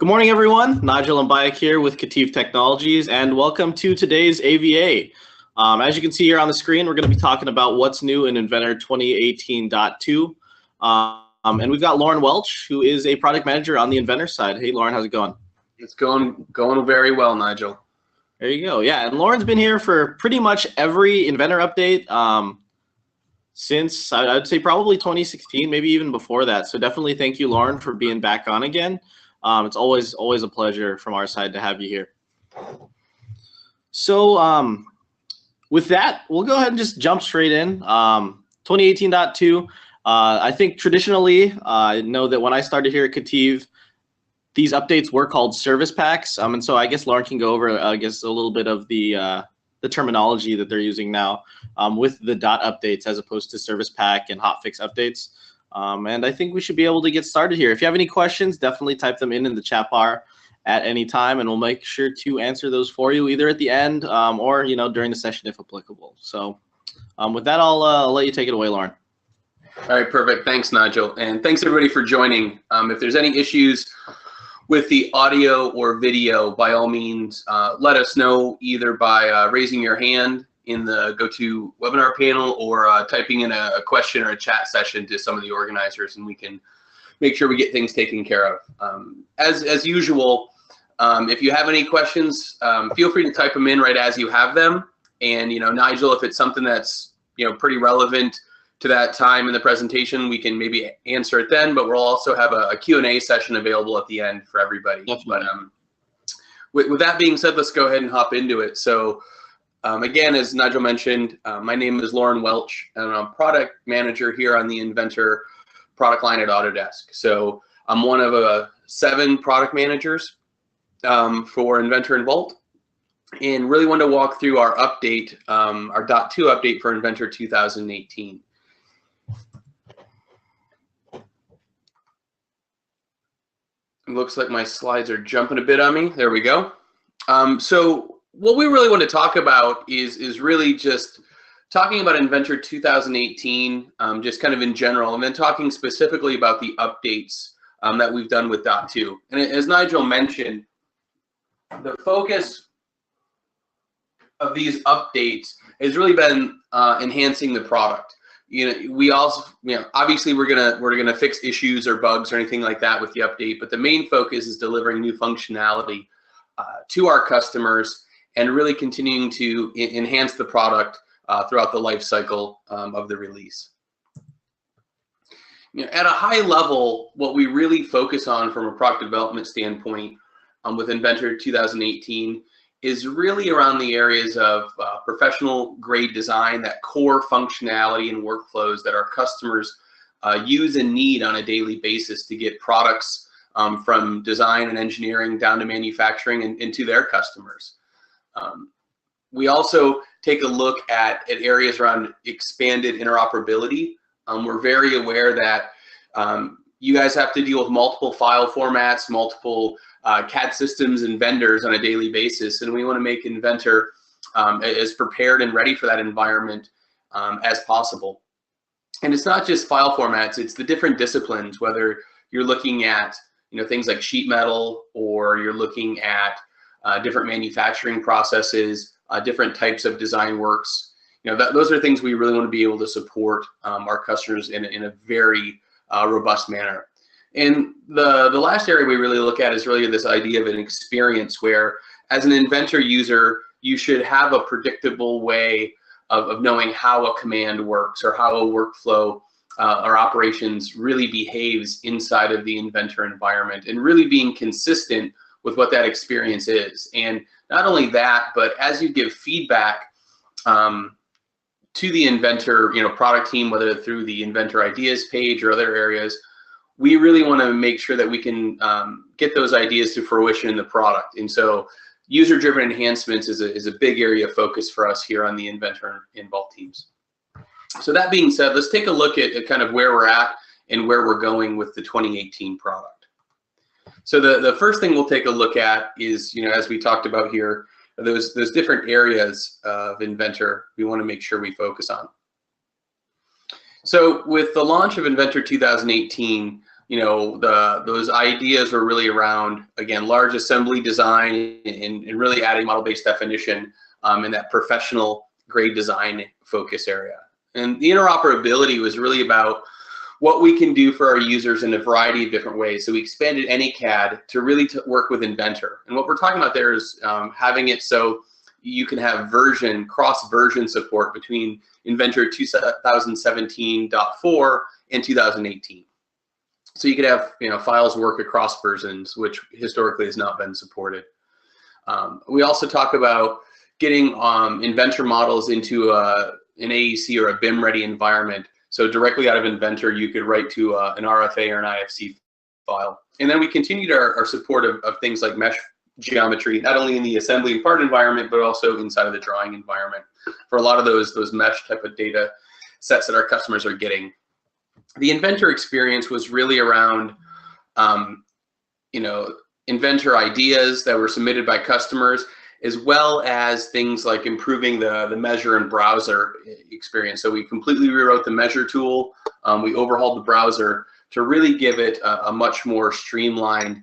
Good morning, everyone. Nigel Mbayak here with Katif Technologies, and welcome to today's AVA. As you can see here on the screen, we're going to be talking about what's new in Inventor 2018.2. And we've got Loren Welch, who is a product manager on the Inventor side. Hey, Loren, how's it going? It's going very well, Nigel. There you go. Yeah, and Loren's been here for pretty much every Inventor update since I'd say probably 2016, maybe even before that. So definitely thank you, Loren, for being back on again. It's always a pleasure from our side to have you here. So with that, we'll go ahead and just jump straight in. 2018.2, I think traditionally, I know that when I started here at Katif, these updates were called service packs. And so I guess Loren can go over, I guess, a little bit of the terminology that they're using now with the dot updates as opposed to service pack and hotfix updates. And I think we should be able to get started here. If you have any questions, definitely type them in the chat bar at any time, and we'll make sure to answer those for you either at the end or during the session if applicable. So with that, I'll let you take it away, Loren. All right, perfect. Thanks, Nigel, and thanks everybody for joining. If there's any issues with the audio or video, by all means, let us know either by raising your hand in the GoToWebinar panel or typing in a question or a chat session to some of the organizers, and we can make sure we get things taken care of. As usual, if you have any questions, feel free to type them in right as you have them. And Nigel, if it's something that's pretty relevant to that time in the presentation, we can maybe answer it then. But we'll also have a Q&A session available at the end for everybody. Definitely. But with that being said, let's go ahead and hop into it. So. Again, as Nigel mentioned, my name is Loren Welch, and I'm product manager here on the Inventor product line at Autodesk. So I'm one of 7 product managers for Inventor and Vault, and really want to walk through our update, our .2 update for Inventor 2018. It looks like my slides are jumping a bit on me. There we go. So what we really want to talk about is really just talking about Inventor 2018, just kind of in general, and then talking specifically about the updates that we've done with .2. And as Nigel mentioned, the focus of these updates has really been enhancing the product. We also, obviously we're gonna fix issues or bugs or anything like that with the update, but the main focus is delivering new functionality to our customers and really continuing to enhance the product throughout the life cycle of the release. At a high level, what we really focus on from a product development standpoint with Inventor 2018 is really around the areas of professional grade design, that core functionality and workflows that our customers use and need on a daily basis to get products from design and engineering down to manufacturing and to their customers. We also take a look at areas around expanded interoperability. We're very aware that you guys have to deal with multiple file formats, multiple CAD systems and vendors on a daily basis, and we want to make Inventor as prepared and ready for that environment as possible. And it's not just file formats, it's the different disciplines, whether you're looking at things like sheet metal, or you're looking at different manufacturing processes, different types of design works. Those are things we really want to be able to support our customers in a very robust manner. And the last area we really look at is really this idea of an experience where, as an Inventor user, you should have a predictable way of knowing how a command works or how a workflow or operations really behaves inside of the Inventor environment, and really being consistent with what that experience is. And not only that, but as you give feedback to the Inventor product team, whether through the Inventor ideas page or other areas, we really want to make sure that we can get those ideas to fruition in the product. And so user-driven enhancements is a big area of focus for us here on the Inventor and Vault teams. So that being said, let's take a look at kind of where we're at and where we're going with the 2018 product. So the first thing we'll take a look at is, as we talked about here, those different areas of Inventor we want to make sure we focus on. So with the launch of Inventor 2018, those ideas were really around, again, large assembly design and really adding model-based definition in that professional grade design focus area. And the interoperability was really about what we can do for our users in a variety of different ways. So we expanded AnyCAD to really work with Inventor. And what we're talking about there is having it so you can have cross-version support between Inventor 2017.4 and 2018. So you could have files work across versions, which historically has not been supported. We also talk about getting Inventor models into an AEC or a BIM-ready environment. So directly out of Inventor, you could write to an RFA or an IFC file. And then we continued our support of things like mesh geometry, not only in the assembly and part environment, but also inside of the drawing environment for a lot of those mesh type of data sets that our customers are getting. The Inventor experience was really around, Inventor ideas that were submitted by customers, as well as things like improving the measure and browser experience. So we completely rewrote the measure tool. We overhauled the browser to really give it a much more streamlined,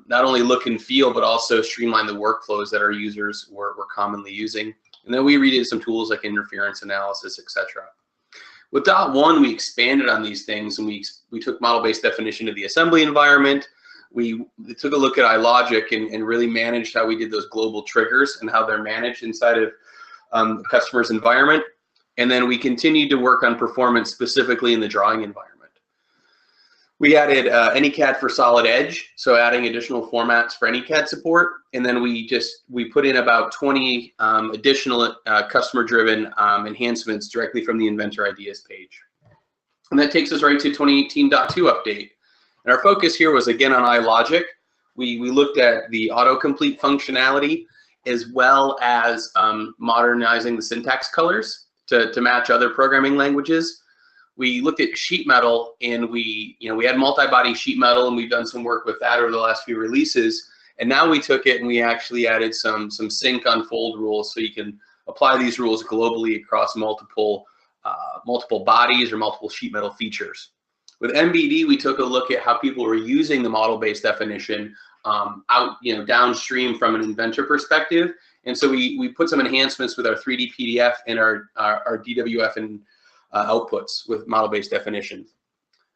not only look and feel, but also streamline the workflows that our users were commonly using. And then we redid some tools like interference analysis, etc. With .1, we expanded on these things, and we took model-based definition to the assembly environment. We took a look at iLogic and really managed how we did those global triggers and how they're managed inside of the customer's environment. And then we continued to work on performance specifically in the drawing environment. We added AnyCAD for Solid Edge, so adding additional formats for AnyCAD support. And then we put in about 20 additional customer-driven enhancements directly from the Inventor Ideas page. And that takes us right to 2018.2 update. And our focus here was, again, on iLogic. We looked at the autocomplete functionality, as well as modernizing the syntax colors to match other programming languages. We looked at sheet metal, and we had multi-body sheet metal, and we've done some work with that over the last few releases. And now we took it and we actually added some sync unfold rules, so you can apply these rules globally across multiple bodies or multiple sheet metal features. With MBD, we took a look at how people were using the model-based definition downstream from an Inventor perspective. And so we put some enhancements with our 3D PDF and our DWF and outputs with model-based definition.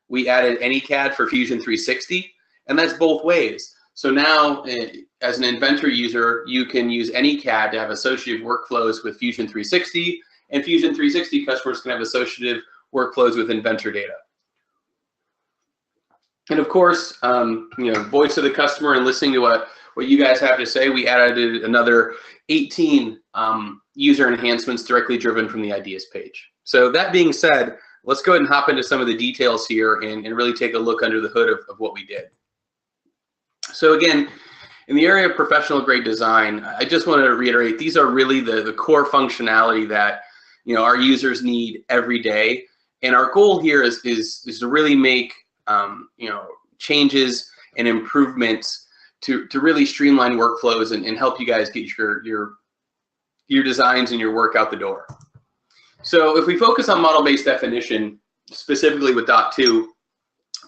We added AnyCAD for Fusion 360, and that's both ways. So now, as an Inventor user, you can use AnyCAD to have associative workflows with Fusion 360, and Fusion 360 customers can have associative workflows with Inventor data. And of course, voice of the customer and listening to what you guys have to say, we added another 18 user enhancements directly driven from the ideas page. So that being said, let's go ahead and hop into some of the details here and really take a look under the hood of what we did. So again, in the area of professional grade design, I just want to reiterate, these are really the core functionality that our users need every day. And our goal here is to really make changes and improvements to really streamline workflows and help you guys get your designs and your work out the door. So if we focus on model-based definition, specifically with .2,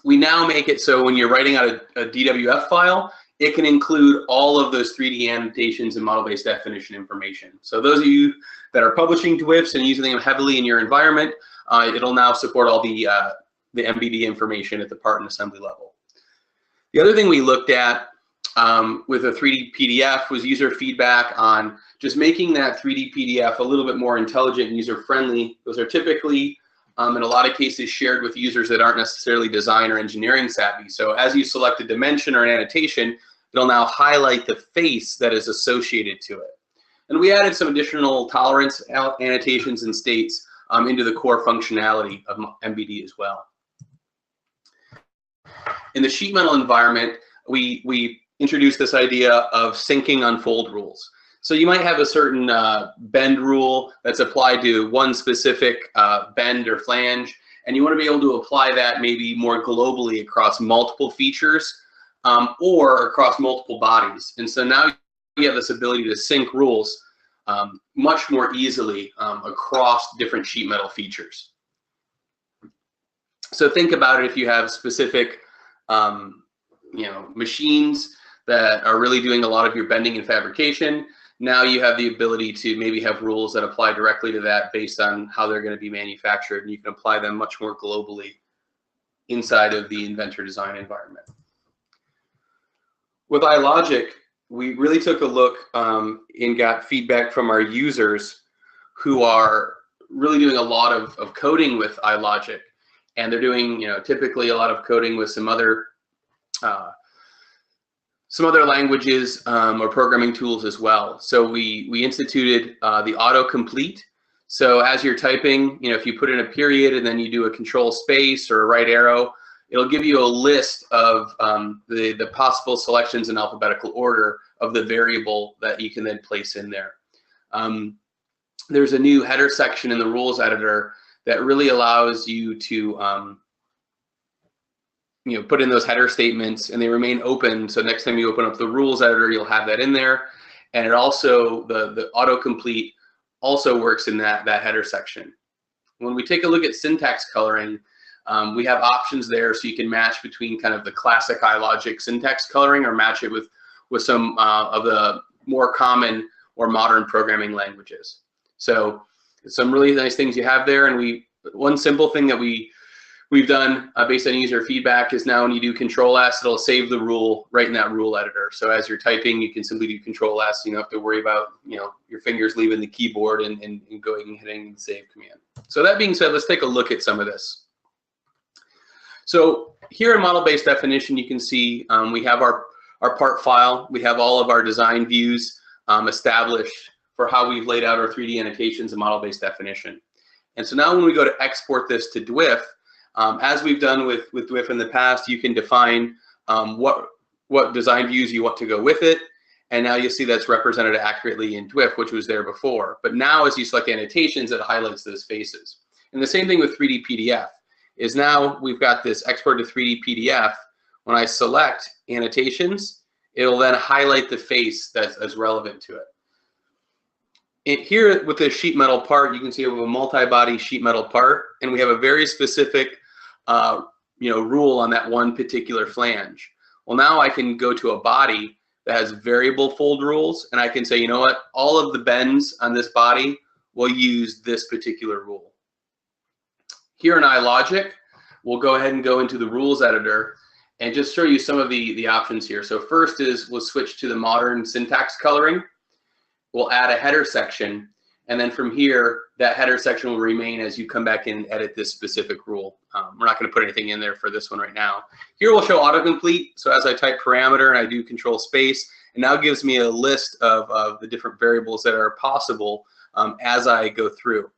we now make it so when you're writing out a DWF file, it can include all of those 3D annotations and model-based definition information. So those of you that are publishing DWFs and using them heavily in your environment, it'll now support all the MBD information at the part and assembly level. The other thing we looked at with a 3D PDF was user feedback on just making that 3D PDF a little bit more intelligent and user-friendly. Those are typically, in a lot of cases, shared with users that aren't necessarily design or engineering savvy. So as you select a dimension or an annotation, it'll now highlight the face that is associated to it. And we added some additional tolerance annotations and states into the core functionality of MBD as well. In the sheet metal environment, we introduced this idea of syncing unfold rules. So you might have a certain bend rule that's applied to one specific bend or flange, and you want to be able to apply that maybe more globally across multiple features or across multiple bodies. And so now you have this ability to sync rules much more easily across different sheet metal features. So think about it, if you have specific machines that are really doing a lot of your bending and fabrication. Now you have the ability to maybe have rules that apply directly to that based on how they're going to be manufactured, and you can apply them much more globally inside of the Inventor design environment. With iLogic, we really took a look and got feedback from our users who are really doing a lot of coding with iLogic, and they're doing typically a lot of coding with some other languages or programming tools as well. So we instituted the autocomplete. So as you're typing, if you put in a period and then you do a control space or a right arrow, it'll give you a list of the possible selections in alphabetical order of the variable that you can then place in there. There's a new header section in the rules editor that really allows you to put in those header statements, and they remain open. So next time you open up the rules editor, you'll have that in there. And it also, the autocomplete also works in that header section. When we take a look at syntax coloring, we have options there, so you can match between kind of the classic iLogic syntax coloring or match it with some of the more common or modern programming languages. So some really nice things you have there. And one simple thing that we've done based on user feedback is now when you do Control S, it'll save the rule right in that rule editor. So as you're typing, you can simply do Control S. You don't have to worry about your fingers leaving the keyboard and going and hitting the save command. So that being said, let's take a look at some of this. So here in model-based definition, you can see we have our part file. We have all of our design views established for how we've laid out our 3D annotations and model-based definition. And so now when we go to export this to DWF, as we've done with DWF in the past, you can define what design views you want to go with it. And now you'll see that's represented accurately in DWF, which was there before. But now as you select annotations, it highlights those faces. And the same thing with 3D PDF is now we've got this export to 3D PDF. When I select annotations, it'll then highlight the face that's relevant to it. Here with this sheet metal part, you can see we have a multi-body sheet metal part, and we have a very specific rule on that one particular flange. Well, now I can go to a body that has variable fold rules, and I can say, you know what, all of the bends on this body will use this particular rule. Here in iLogic, we'll go ahead and go into the rules editor and just show you some of the options here. So first is we'll switch to the modern syntax coloring. We'll add a header section, and then from here, that header section will remain as you come back and edit this specific rule. We're not going to put anything in there for this one right now. Here we'll show autocomplete. So as I type parameter and I do control space, it now gives me a list of the different variables that are possible as I go through.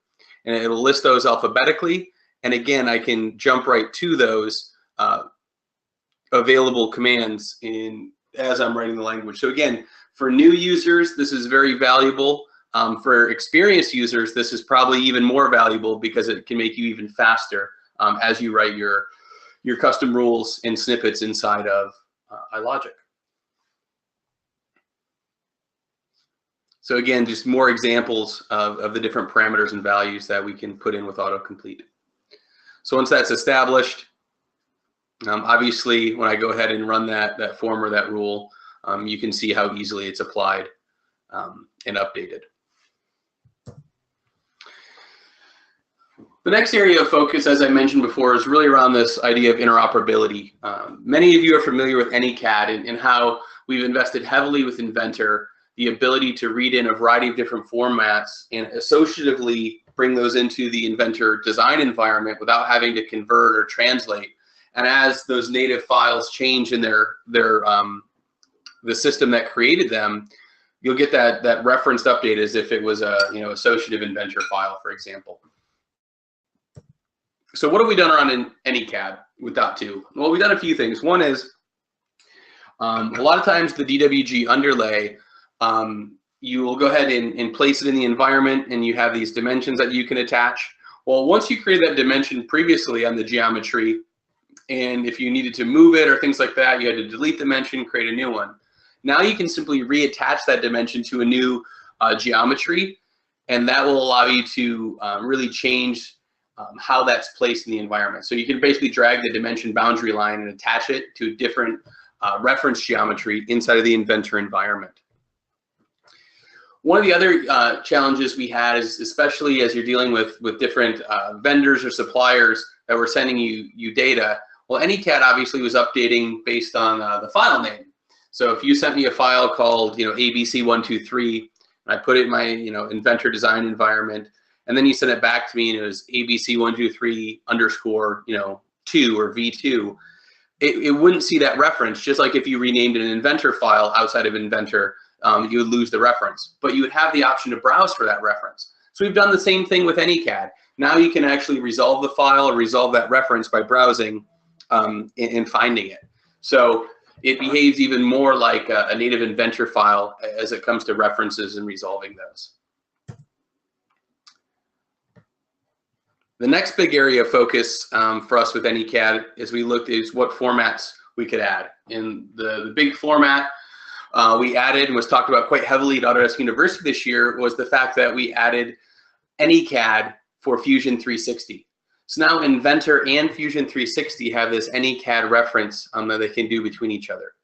And it'll list those alphabetically. And again, I can jump right to those available commands as I'm writing the language. So again, for new users, this is very valuable. For experienced users, this is probably even more valuable because it can make you even faster as you write your custom rules and snippets inside of iLogic. So again, just more examples of the different parameters and values that we can put in with autocomplete. So once that's established, obviously when I go ahead and run that form or that rule, you can see how easily it's applied and updated. The next area of focus, as I mentioned before, is really around this idea of interoperability. Many of you are familiar with AnyCAD and how we've invested heavily with Inventor, the ability to read in a variety of different formats and associatively bring those into the Inventor design environment without having to convert or translate. And as those native files change in the system that created them, you'll get that referenced update as if it was a associative Inventor file, for example. So what have we done around AnyCAD with .2? Well, we've done a few things. One is a lot of times the DWG underlay, you will go ahead and place it in the environment, and you have these dimensions that you can attach. Well, once you create that dimension previously on the geometry, and if you needed to move it or things like that, you had to delete the dimension, create a new one. Now you can simply reattach that dimension to a new geometry, and that will allow you to really change how that's placed in the environment. So you can basically drag the dimension boundary line and attach it to a different reference geometry inside of the Inventor environment. One of the other challenges we had is, especially as you're dealing with different vendors or suppliers that were sending you data, well, AnyCAD obviously was updating based on the file name. So if you sent me a file called ABC123, and I put it in my Inventor design environment, and then you sent it back to me and it was ABC123 underscore 2 or V2, it wouldn't see that reference. Just like if you renamed an Inventor file outside of Inventor, you would lose the reference, but you would have the option to browse for that reference. So we've done the same thing with AnyCAD. Now you can actually resolve the file or resolve that reference by browsing and finding it. So it behaves even more like a native Inventor file as it comes to references and resolving those. The next big area of focus for us with AnyCAD is we looked at what formats we could add. And the big format we added and was talked about quite heavily at Autodesk University this year was the fact that we added AnyCAD for Fusion 360. So now Inventor and Fusion 360 have this AnyCAD reference that they can do between each other.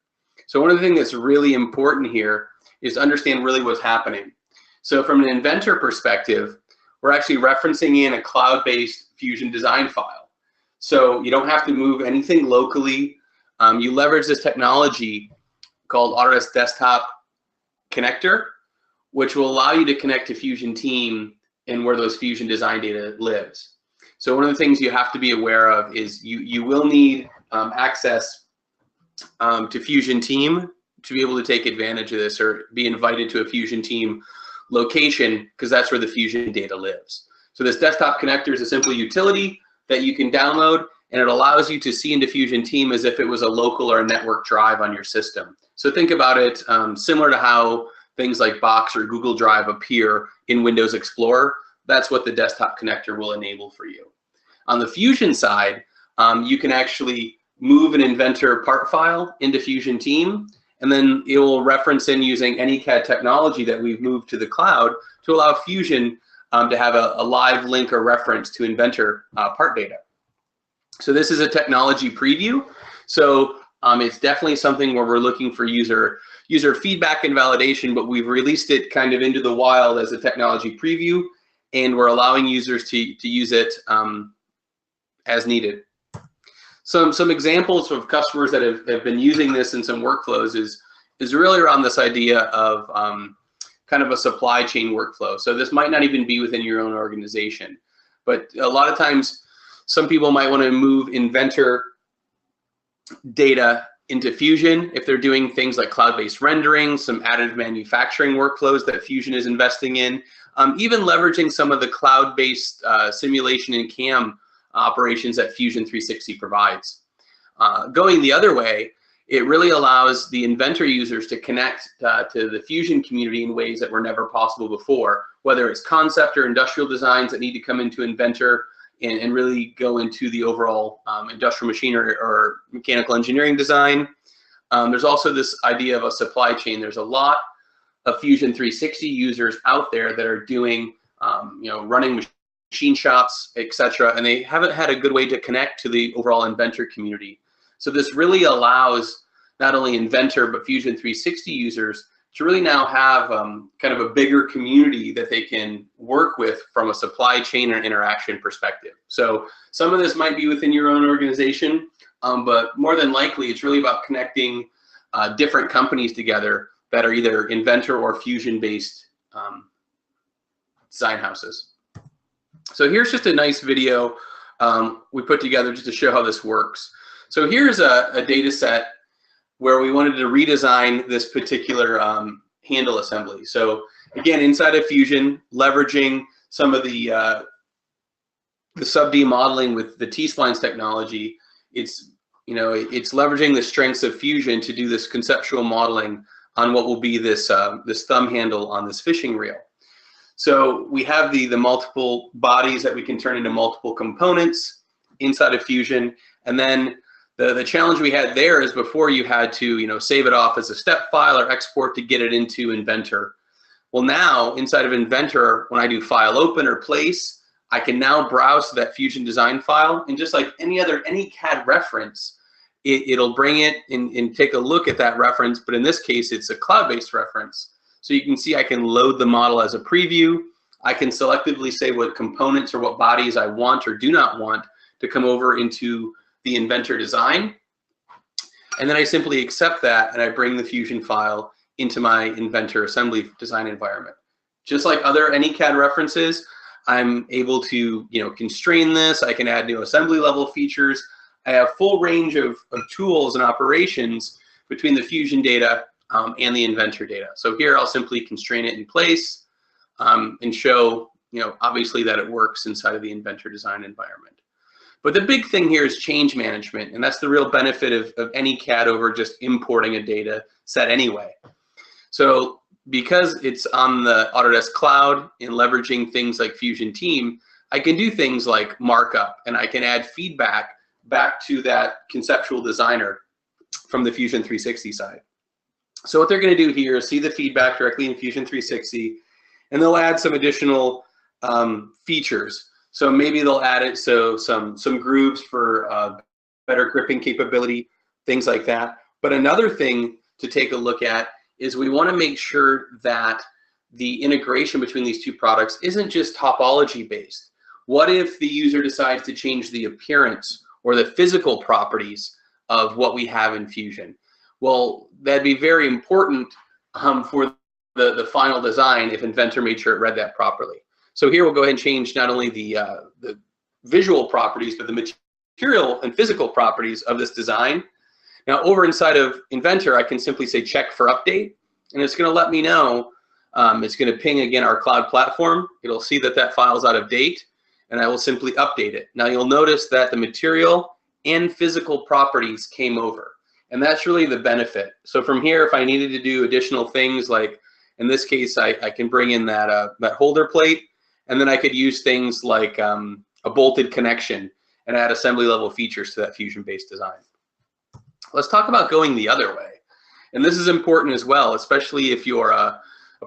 So one of the things that's really important here is to understand really what's happening. So from an Inventor perspective, we're actually referencing in a cloud-based Fusion design file. So you don't have to move anything locally. You leverage this technology called Autodesk Desktop Connector, which will allow you to connect to Fusion Team and where those Fusion design data lives. So one of the things you have to be aware of is you will need access to Fusion Team to be able to take advantage of this or be invited to a Fusion Team location, because that's where the Fusion data lives. So this Desktop Connector is a simple utility that you can download, and it allows you to see into Fusion Team as if it was a local or a network drive on your system. So think about it similar to how things like Box or Google Drive appear in Windows Explorer. That's what the Desktop Connector will enable for you. On the Fusion side, you can actually move an Inventor part file into Fusion Team, and then it will reference in using AnyCAD technology that we've moved to the cloud to allow Fusion to have a live link or reference to Inventor part data. So this is a technology preview. So it's definitely something where we're looking for user feedback and validation, but we've released it kind of into the wild as a technology preview, and we're allowing users to use it as needed. Some examples of customers that have been using this in some workflows is really around this idea of kind of a supply chain workflow. So this might not even be within your own organization, but a lot of times some people might want to move Inventor data into Fusion if they're doing things like cloud-based rendering, some additive manufacturing workflows that Fusion is investing in, even leveraging some of the cloud-based simulation and CAM operations that Fusion 360 provides. Going the other way, it really allows the Inventor users to connect to the Fusion community in ways that were never possible before, whether it's concept or industrial designs that need to come into Inventor and really go into the overall industrial machinery or mechanical engineering design. There's also this idea of a supply chain. There's a lot of Fusion 360 users out there that are doing, running machine shops, etc., and they haven't had a good way to connect to the overall Inventor community. So this really allows not only Inventor but Fusion 360 users to really now have kind of a bigger community that they can work with from a supply chain or interaction perspective. So some of this might be within your own organization, but more than likely it's really about connecting different companies together that are either Inventor or Fusion-based design houses. So here's just a nice video we put together just to show how this works. So here's a data set where we wanted to redesign this particular handle assembly. So again, inside of Fusion, leveraging some of the sub-D modeling with the T-splines technology, it's leveraging the strengths of Fusion to do this conceptual modeling on what will be this this thumb handle on this fishing reel. So we have the multiple bodies that we can turn into multiple components inside of Fusion, and then the challenge we had there is before you had to save it off as a step file or export to get it into Inventor. Well, now inside of Inventor, when I do file open or place, I can now browse to that Fusion design file, and just like any CAD reference, it'll bring it and take a look at that reference, but in this case, it's a cloud-based reference. So you can see I can load the model as a preview. I can selectively say what components or what bodies I want or do not want to come over into the Inventor design. And then I simply accept that, and I bring the Fusion file into my Inventor assembly design environment. Just like other AnyCAD references, I'm able to constrain this. I can add new assembly level features. I have full range of tools and operations between the Fusion data and the Inventor data. So here I'll simply constrain it in place and show, obviously that it works inside of the Inventor design environment. But the big thing here is change management, and that's the real benefit of AnyCAD over just importing a data set anyway. So because it's on the Autodesk cloud and leveraging things like Fusion Team, I can do things like markup, and I can add feedback back to that conceptual designer from the Fusion 360 side. So what they're going to do here is see the feedback directly in Fusion 360, and they'll add some additional features. So maybe they'll add it so some grooves for better gripping capability, things like that. But another thing to take a look at is we want to make sure that the integration between these two products isn't just topology based. What if the user decides to change the appearance or the physical properties of what we have in Fusion? Well, that'd be very important for the final design if Inventor made sure it read that properly. So here we'll go ahead and change not only the visual properties, but the material and physical properties of this design. Now over inside of Inventor, I can simply say check for update, and it's going to let me know. It's going to ping again our cloud platform. It'll see that that file is out of date, and I will simply update it. Now you'll notice that the material and physical properties came over, and that's really the benefit. So from here, if I needed to do additional things, like in this case, I can bring in that holder plate, and then I could use things like a bolted connection and add assembly level features to that Fusion-based design. Let's talk about going the other way. And this is important as well, especially if you're a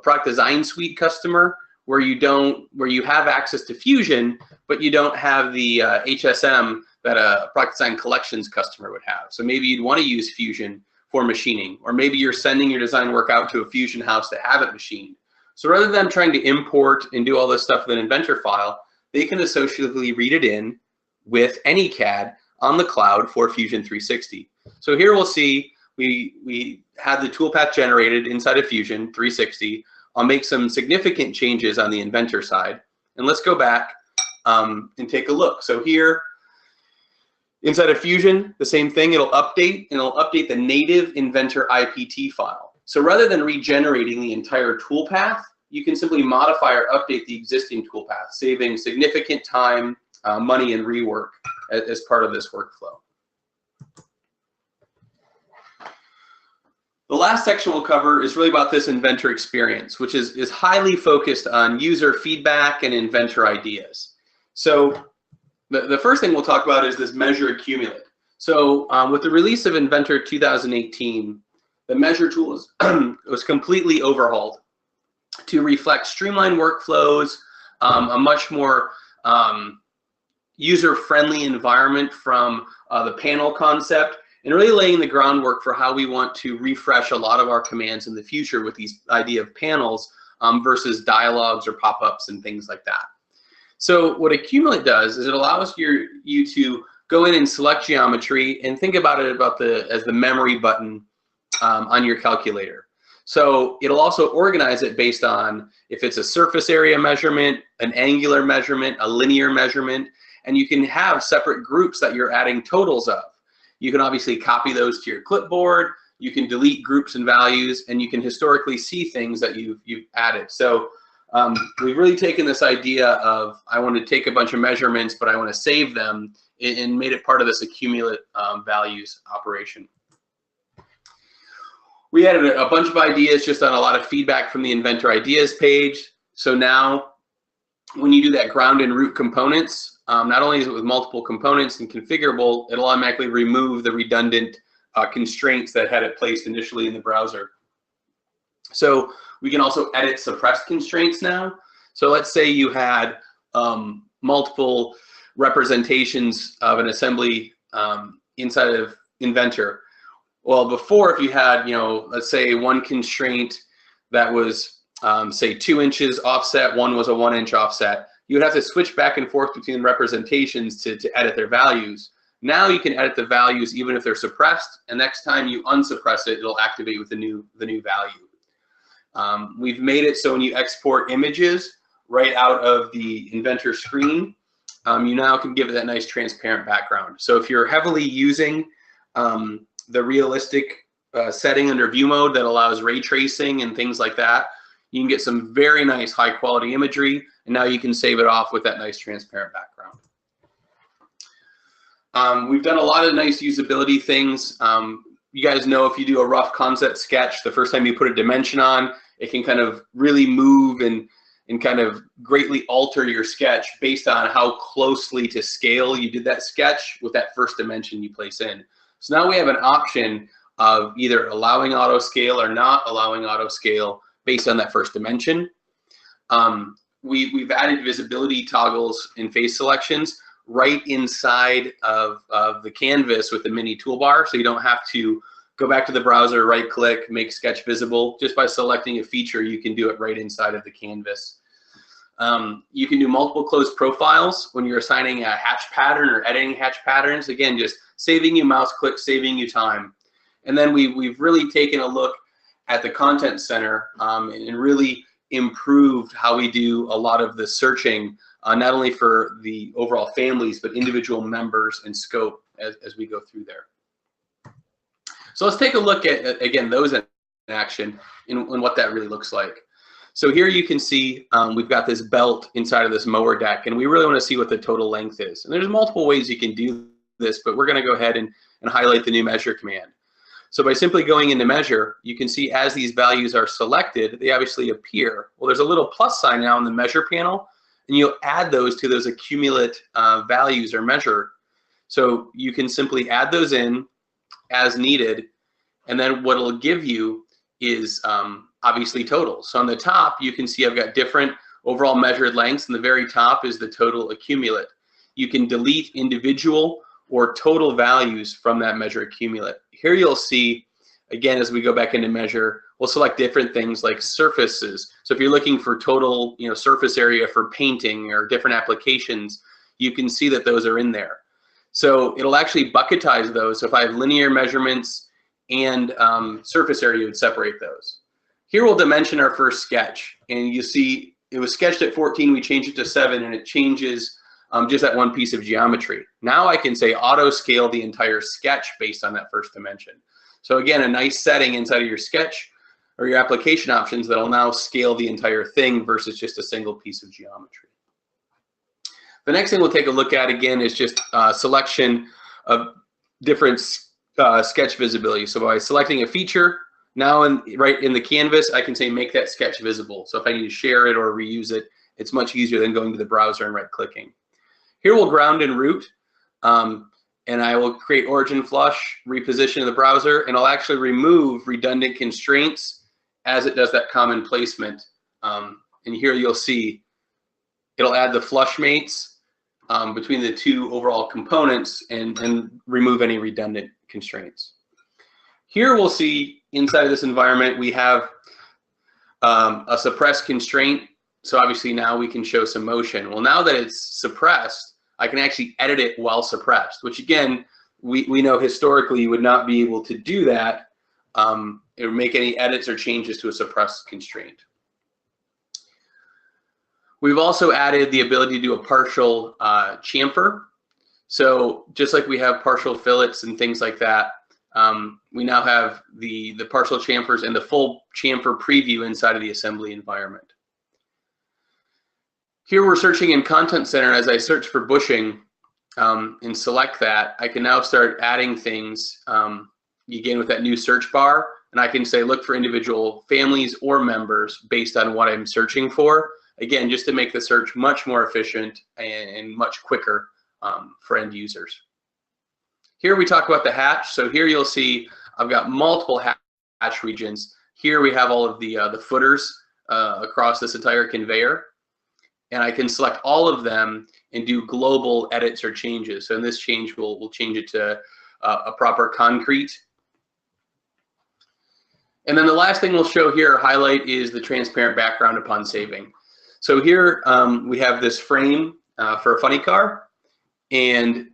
product design suite customer where you have access to Fusion, but you don't have the HSM that a product design collections customer would have. So maybe you'd want to use Fusion for machining, or maybe you're sending your design work out to a Fusion house to have it machined. So rather than trying to import and do all this stuff with an Inventor file, they can associatively read it in with AnyCAD on the cloud for Fusion 360. So here we'll see we had the toolpath generated inside of Fusion 360. I'll make some significant changes on the Inventor side, and let's go back and take a look. So here inside of Fusion, the same thing, it'll update, and it'll update the native Inventor IPT file. So rather than regenerating the entire toolpath, you can simply modify or update the existing toolpath, saving significant time, money, and rework as part of this workflow. The last section we'll cover is really about this Inventor experience, which is highly focused on user feedback and Inventor ideas. So the first thing we'll talk about is this measure accumulate. So with the release of Inventor 2018, the measure tool was completely overhauled to reflect streamlined workflows, a much more user-friendly environment from the panel concept, and really laying the groundwork for how we want to refresh a lot of our commands in the future with these idea of panels versus dialogues or pop-ups and things like that. So what Accumulate does is it allows you to go in and select geometry and think about it as the memory button on your calculator. So it'll also organize it based on if it's a surface area measurement, an angular measurement, a linear measurement, and you can have separate groups that you're adding totals of. You can obviously copy those to your clipboard, you can delete groups and values, and you can historically see things that you've added. So we've really taken this idea of, I want to take a bunch of measurements, but I want to save them, and made it part of this accumulate values operation. We added a bunch of ideas just on a lot of feedback from the Inventor Ideas page. So now when you do that ground and root components, not only is it with multiple components and configurable, it'll automatically remove the redundant constraints that had it placed initially in the browser. So we can also edit suppressed constraints now. So let's say you had multiple representations of an assembly inside of Inventor. Well, before, if you had, let's say one constraint that was, say 2 inches offset, one was a 1 inch offset, you would have to switch back and forth between representations to edit their values. Now you can edit the values even if they're suppressed, and next time you unsuppress it, it'll activate with the new value. We've made it so when you export images right out of the Inventor screen, you now can give it that nice transparent background. So if you're heavily using the realistic setting under view mode that allows ray tracing and things like that, you can get some very nice high quality imagery, and now you can save it off with that nice transparent background. We've done a lot of nice usability things. You guys know if you do a rough concept sketch, the first time you put a dimension on, it can kind of really move and kind of greatly alter your sketch based on how closely to scale you did that sketch with that first dimension you place in. So now we have an option of either allowing auto scale or not allowing auto scale based on that first dimension. We've added visibility toggles in face selections right inside of the canvas with the mini toolbar, so you don't have to go back to the browser, right click, make sketch visible. Just by selecting a feature, you can do it right inside of the canvas. You can do multiple closed profiles when you're assigning a hatch pattern or editing hatch patterns. Again, just saving you mouse clicks, saving you time. And then we've really taken a look at the content center and really improved how we do a lot of the searching, not only for the overall families, but individual members and scope as we go through there. So let's take a look at, again, those in action and what that really looks like. So here you can see we've got this belt inside of this mower deck, and we really want to see what the total length is. And there's multiple ways you can do this, but we're going to go ahead and highlight the new measure command. So by simply going into measure, you can see as these values are selected, they obviously appear. Well, there's a little plus sign now in the measure panel, and you'll add those to those accumulate values or measure. So you can simply add those in as needed, and then what it'll give you is obviously totals. So on the top, you can see I've got different overall measured lengths, and the very top is the total accumulate. You can delete individual or total values from that measure accumulate. Here you'll see, again, as we go back into measure, we'll select different things like surfaces. So if you're looking for total, surface area for painting or different applications, you can see that those are in there. So it'll actually bucketize those. So if I have linear measurements and surface area, it would separate those. Here we'll dimension our first sketch, and you see it was sketched at 14, we changed it to 7, and it changes just that one piece of geometry. Now I can say auto scale the entire sketch based on that first dimension. So again, a nice setting inside of your sketch or your application options that'll now scale the entire thing versus just a single piece of geometry. The next thing we'll take a look at again is just selection of different sketch visibility. So by selecting a feature, now right in the canvas, I can say make that sketch visible. So if I need to share it or reuse it, it's much easier than going to the browser and right clicking. Here we'll ground and root, and I will create origin flush, reposition the browser, and I'll actually remove redundant constraints as it does that common placement. And here you'll see it'll add the flush mates between the two overall components and remove any redundant constraints. Here we'll see inside of this environment we have a suppressed constraint. So obviously now we can show some motion. Well, now that it's suppressed, I can actually edit it while suppressed, which again, we know historically you would not be able to do that or make any edits or changes to a suppressed constraint. We've also added the ability to do a partial chamfer. So just like we have partial fillets and things like that, we now have the partial chamfers and the full chamfer preview inside of the assembly environment. Here we're searching in Content Center. As I search for bushing and select that, I can now start adding things again with that new search bar, and I can say look for individual families or members based on what I'm searching for. Again, just to make the search much more efficient and much quicker for end users. Here we talk about the hatch. So here you'll see I've got multiple hatch regions. Here we have all of the footers across this entire conveyor. and I can select all of them and do global edits or changes. So in this change, we'll change it to a proper concrete. And then the last thing we'll show here, highlight, is the transparent background upon saving. So here we have this frame for a funny car, and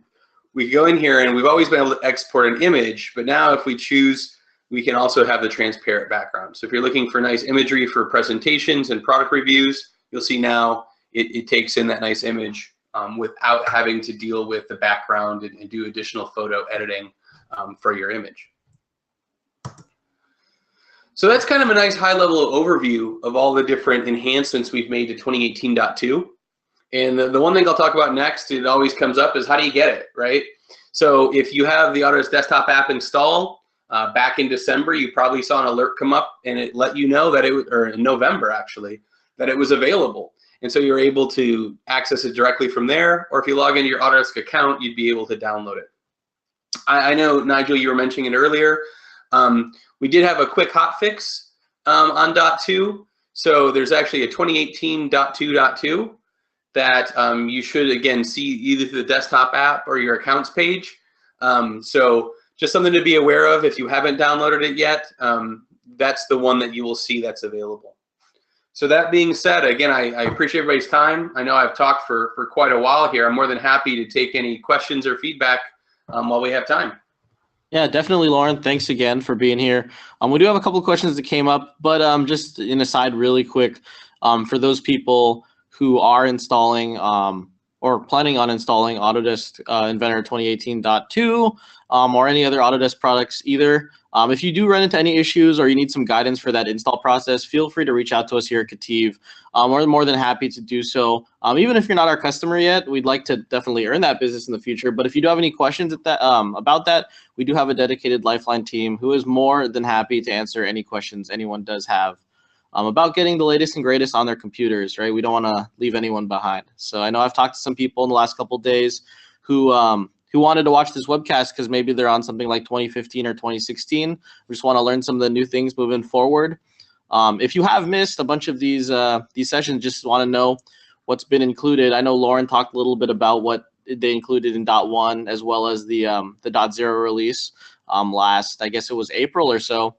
we go in here, and we've always been able to export an image, but now if we choose, we can also have the transparent background. So if you're looking for nice imagery for presentations and product reviews, you'll see now it takes in that nice image without having to deal with the background and do additional photo editing for your image. So that's kind of a nice high-level overview of all the different enhancements we've made to 2018.2. And the one thing I'll talk about next, it always comes up, is how do you get it, right? So if you have the Autodesk desktop app installed, back in December, you probably saw an alert come up, and it let you know that it was, or in November actually, that it was available. And so you're able to access it directly from there, or if you log into your Autodesk account, you'd be able to download it. I know, Nigel, you were mentioning it earlier. We did have a quick hot fix on .2. So there's actually a 2018.2.2 that you should, again, see either through the desktop app or your accounts page. So just something to be aware of if you haven't downloaded it yet. That's the one that you will see that's available. So that being said, again, I appreciate everybody's time. I know I've talked for quite a while here. I'm more than happy to take any questions or feedback while we have time. Yeah, definitely, Loren. Thanks again for being here. We do have a couple of questions that came up, but just an aside really quick, for those people who are installing or planning on installing Autodesk Inventor 2018.2 or any other Autodesk products either, if you do run into any issues or you need some guidance for that install process, feel free to reach out to us here at Kativ. We're more than happy to do so. Even if you're not our customer yet, we'd like to definitely earn that business in the future. But if you do have any questions about that, we do have a dedicated Lifeline team who is more than happy to answer any questions anyone does have about getting the latest and greatest on their computers, right? We don't want to leave anyone behind. So I know I've talked to some people in the last couple of days who wanted to watch this webcast because maybe they're on something like 2015 or 2016. We just want to learn some of the new things moving forward. If you have missed a bunch of these sessions, just want to know what's been included. I know Loren talked a little bit about what they included in .1 as well as the .0 release last, I guess it was April or so.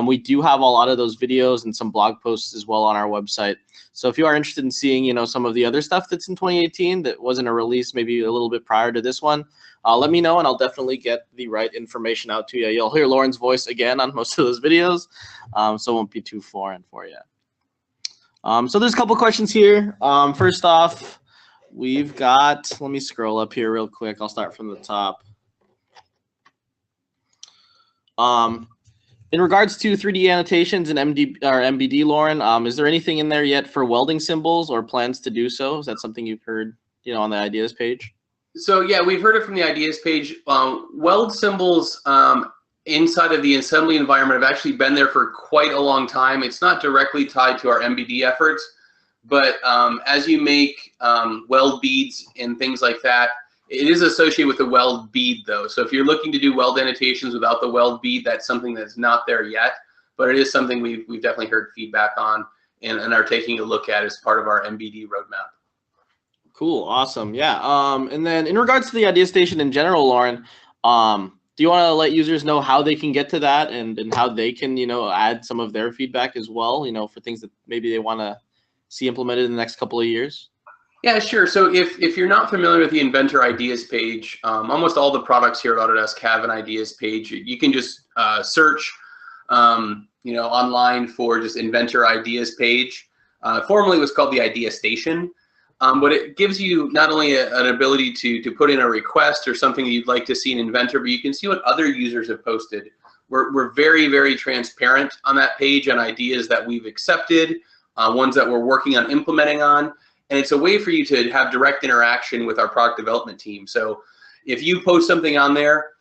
We do have a lot of those videos and some blog posts as well on our website. So if you are interested in seeing, some of the other stuff that's in 2018 that wasn't a release maybe a little bit prior to this one, let me know and I'll definitely get the right information out to you. You'll hear Loren's voice again on most of those videos, so it won't be too foreign for you. So there's a couple questions here. First off, we've got, let me scroll up here real quick. I'll start from the top. In regards to 3D annotations and MBD, Loren, is there anything in there yet for welding symbols or plans to do so? Is that something you've heard, on the ideas page? So yeah, we've heard it from the ideas page. Weld symbols inside of the assembly environment have actually been there for quite a long time. It's not directly tied to our MBD efforts, but as you make weld beads and things like that, it is associated with the weld bead though. So if you're looking to do weld annotations without the weld bead, that's something that's not there yet, but it is something we've definitely heard feedback on and are taking a look at as part of our MBD roadmap. Cool, awesome, yeah. And then in regards to the Idea Station in general, Loren, do you want to let users know how they can get to that and how they can, add some of their feedback as well, for things that maybe they want to see implemented in the next couple of years? Yeah, sure. So if you're not familiar with the Inventor Ideas page, almost all the products here at Autodesk have an Ideas page. You can just search, online for just Inventor Ideas page. Formerly it was called the Idea Station, but it gives you not only an ability to put in a request or something that you'd like to see in Inventor, but you can see what other users have posted. We're very, very transparent on that page on ideas that we've accepted, ones that we're working on implementing on. And it's a way for you to have direct interaction with our product development team. So if you post something on there,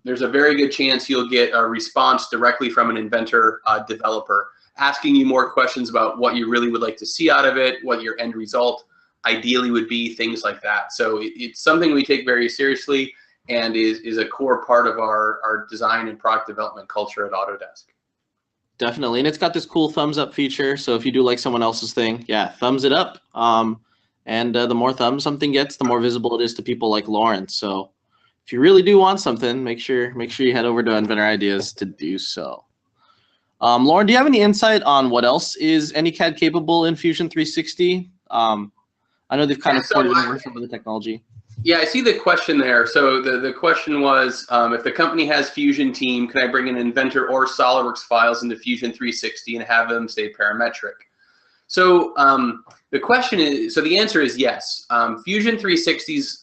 there's a very good chance you'll get a response directly from an Inventor developer asking you more questions about what you really would like to see out of it, what your end result ideally would be, things like that. So it's something we take very seriously and is a core part of our design and product development culture at Autodesk. Definitely, and it's got this cool thumbs up feature, so if you do like someone else's thing, yeah, thumbs it up. And the more thumbs something gets, the more visible it is to people like Loren. So if you really do want something, make sure you head over to Inventor Ideas to do so. Loren, do you have any insight on what else is AnyCAD capable in Fusion 360? I know they've kind of ported over some of the technology. Yeah, I see the question there. So the question was, if the company has Fusion team, can I bring in Inventor or SolidWorks files into Fusion 360 and have them stay parametric? So the question is, so the answer is yes. Fusion 360's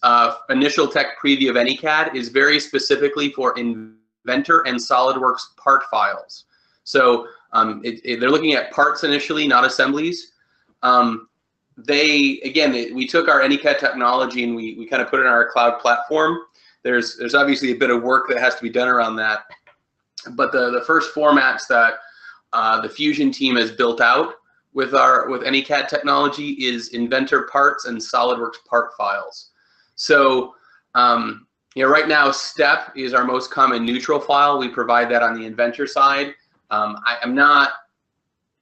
initial tech preview of AnyCAD is very specifically for Inventor and SolidWorks part files. So they're looking at parts initially, not assemblies. We took our AnyCAD technology and we kind of put it in our cloud platform. There's obviously a bit of work that has to be done around that. But the first formats that the Fusion team has built out with AnyCAD technology is Inventor parts and SolidWorks part files. So right now step is our most common neutral file. We provide that on the Inventor side. I'm not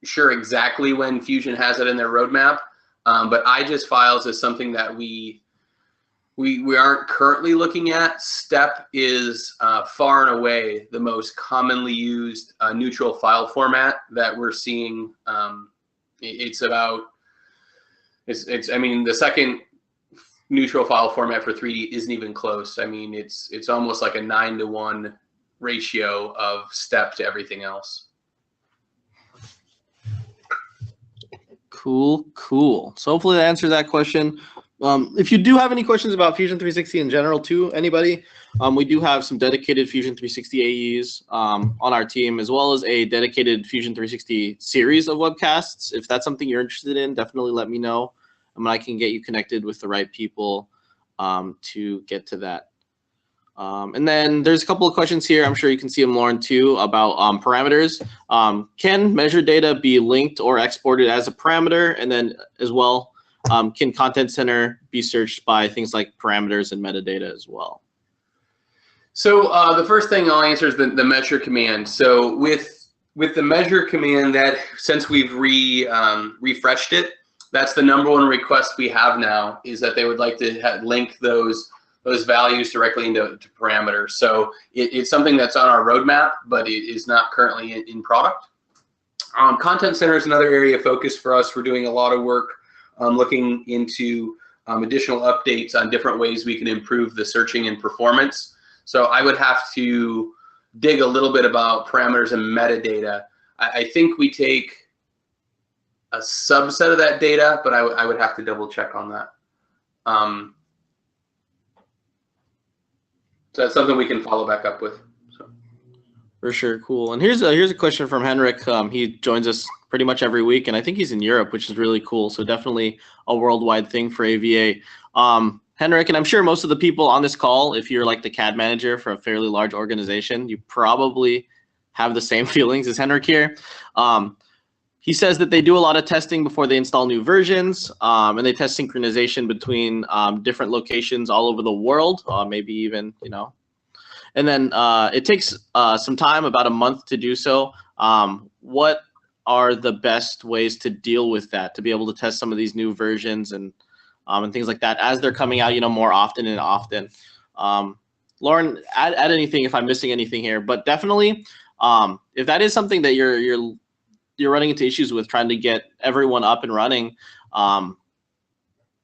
sure exactly when Fusion has it in their roadmap, but IGES files is something that we aren't currently looking at. Step is far and away the most commonly used neutral file format that we're seeing. I mean, the second neutral file format for 3D isn't even close. I mean, it's almost like a 9-to-1 ratio of step to everything else. Cool. So hopefully that answers that question. If you do have any questions about Fusion 360 in general too, anybody, we do have some dedicated Fusion 360 AEs on our team, as well as a dedicated Fusion 360 series of webcasts. If that's something you're interested in, definitely let me know, and I can get you connected with the right people to get to that. And then there's a couple of questions here. I'm sure you can see them, Loren, too, about parameters. Can measured data be linked or exported as a parameter? And then as well, can Content Center be searched by things like parameters and metadata as well? So the first thing I'll answer is the measure command. So with the measure command, that since we've refreshed it, that's the #1 request we have now, is that they would like to link those values directly into parameters. So it's something that's on our roadmap, but it is not currently in product. Content Center is another area of focus for us. We're doing a lot of work looking into additional updates on different ways we can improve the searching and performance. So I would have to dig a little bit about parameters and metadata. I think we take a subset of that data, but I would have to double check on that. So that's something we can follow back up with. So. For sure, cool. And here's a question from Henrik. He joins us pretty much every week, and I think he's in Europe, which is really cool. So definitely a worldwide thing for AVA. Henrik, and I'm sure most of the people on this call, if you're like the CAD manager for a fairly large organization, you probably have the same feelings as Henrik here. He says that they do a lot of testing before they install new versions, and they test synchronization between different locations all over the world, maybe even, and then it takes some time, about a month to do so. What are the best ways to deal with that, to be able to test some of these new versions and things like that as they're coming out, more often and often? Loren, add anything if I'm missing anything here, but definitely if that is something that you're running into issues with, trying to get everyone up and running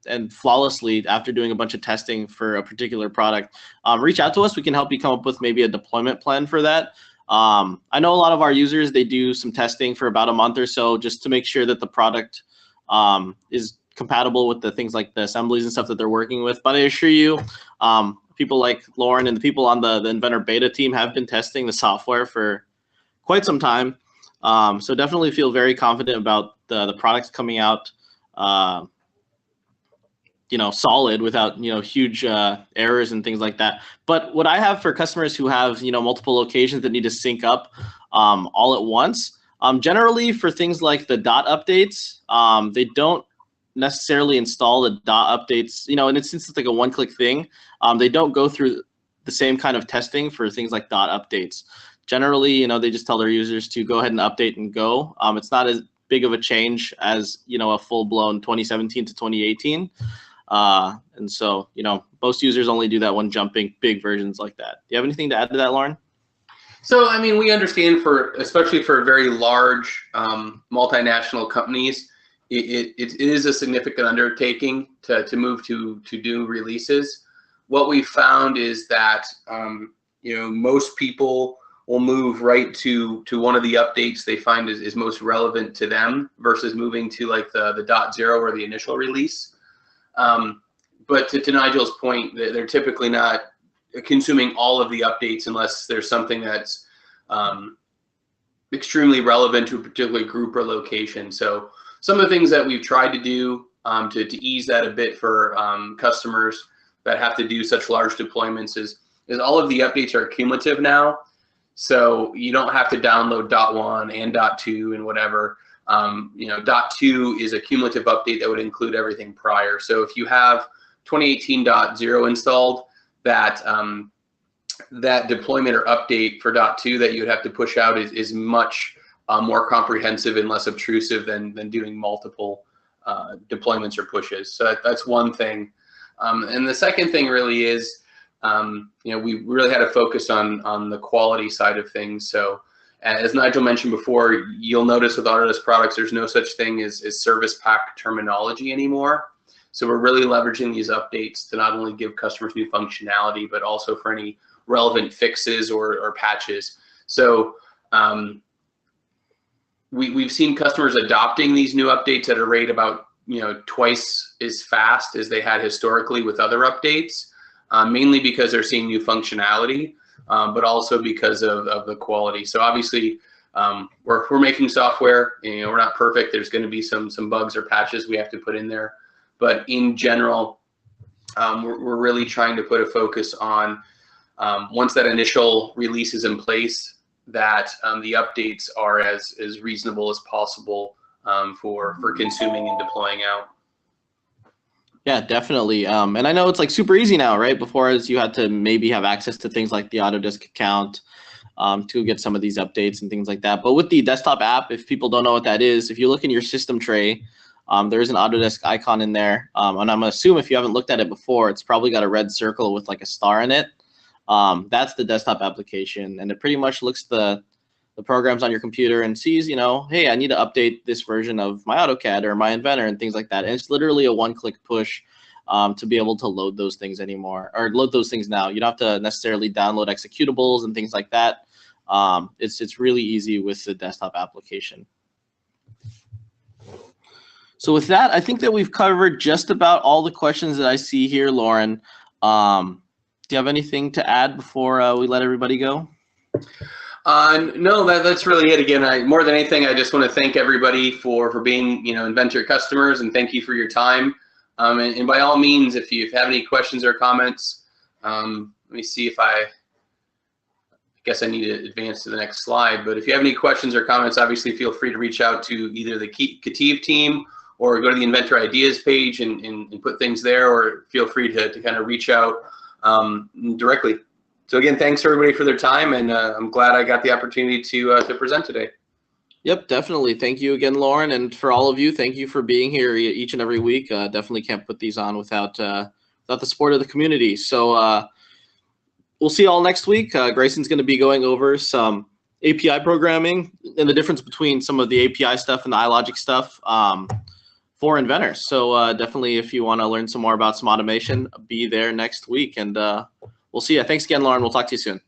and flawlessly after doing a bunch of testing for a particular product, reach out to us. We can help you come up with maybe a deployment plan for that. I know a lot of our users, they do some testing for about a month or so just to make sure that the product is compatible with the things like the assemblies and stuff that they're working with. But I assure you, people like Loren and the people on the Inventor beta team have been testing the software for quite some time. So definitely feel very confident about the products coming out, solid without, huge errors and things like that. But what I have for customers who have, multiple locations that need to sync up all at once, generally for things like the dot updates, they don't necessarily install the dot updates, and since it's like a one-click thing, they don't go through the same kind of testing for things like dot updates. Generally, they just tell their users to go ahead and update and go. It's not big of a change as, you know, a full-blown 2017 to 2018. And so, you know, most users only do that when jumping big versions like that. Do you have anything to add to that, Loren? So, I mean, we understand especially for very large multinational companies, it is a significant undertaking to move to do releases. What we found is that, you know, most people will move right to one of the updates they find is most relevant to them versus moving to like the .0 or the initial release. But to Nigel's point, they're typically not consuming all of the updates unless there's something that's extremely relevant to a particular group or location. So some of the things that we've tried to do to ease that a bit for customers that have to do such large deployments is all of the updates are cumulative now. So you don't have to download .1 and .2 and whatever. You know, .2 is a cumulative update that would include everything prior. So if you have 2018.0 installed, that that deployment or update for .2 that you would have to push out is much more comprehensive and less obtrusive than doing multiple deployments or pushes. So that's one thing. And the second thing really is, you know, we really had to focus on the quality side of things. So as Nigel mentioned before, you'll notice with Autodesk products, there's no such thing as service pack terminology anymore. So we're really leveraging these updates to not only give customers new functionality, but also for any relevant fixes or patches. So we've seen customers adopting these new updates at a rate about, you know, twice as fast as they had historically with other updates, mainly because they're seeing new functionality, but also because of the quality. So obviously, we're making software. You know, we're not perfect. There's going to be some bugs or patches we have to put in there. But in general, we're really trying to put a focus on once that initial release is in place, that the updates are as reasonable as possible for consuming and deploying out. Yeah, definitely. And I know it's like super easy now, right? Before, as you had to maybe have access to things like the Autodesk account to get some of these updates and things like that. But with the desktop app, if people don't know what that is, if you look in your system tray, there's an Autodesk icon in there. And I'm assuming if you haven't looked at it before, it's probably got a red circle with like a star in it. That's the desktop application. And it pretty much looks the programs on your computer and sees, you know, hey, I need to update this version of my AutoCAD or my Inventor and things like that. And it's literally a one-click push to be able to load those things anymore, or load those things now. You don't have to necessarily download executables and things like that. It's really easy with the desktop application. So with that, I think that we've covered just about all the questions that I see here, Loren. Do you have anything to add before we let everybody go? No, that's really it. Again, more than anything, I just want to thank everybody for being, you know, Inventor customers, and thank you for your time. And by all means, if you have any questions or comments, let me see if I guess I need to advance to the next slide. But if you have any questions or comments, obviously feel free to reach out to either the Kativ team or go to the Inventor Ideas page and put things there, or feel free to kind of reach out directly. So again, thanks everybody for their time, and I'm glad I got the opportunity to present today. Yep, definitely. Thank you again, Loren, and for all of you, thank you for being here each and every week. Definitely can't put these on without the support of the community. So we'll see you all next week. Grayson's going to be going over some API programming and the difference between some of the API stuff and the iLogic stuff for inventors. So definitely, if you want to learn some more about some automation, be there next week, and we'll see you. Thanks again, Loren. We'll talk to you soon.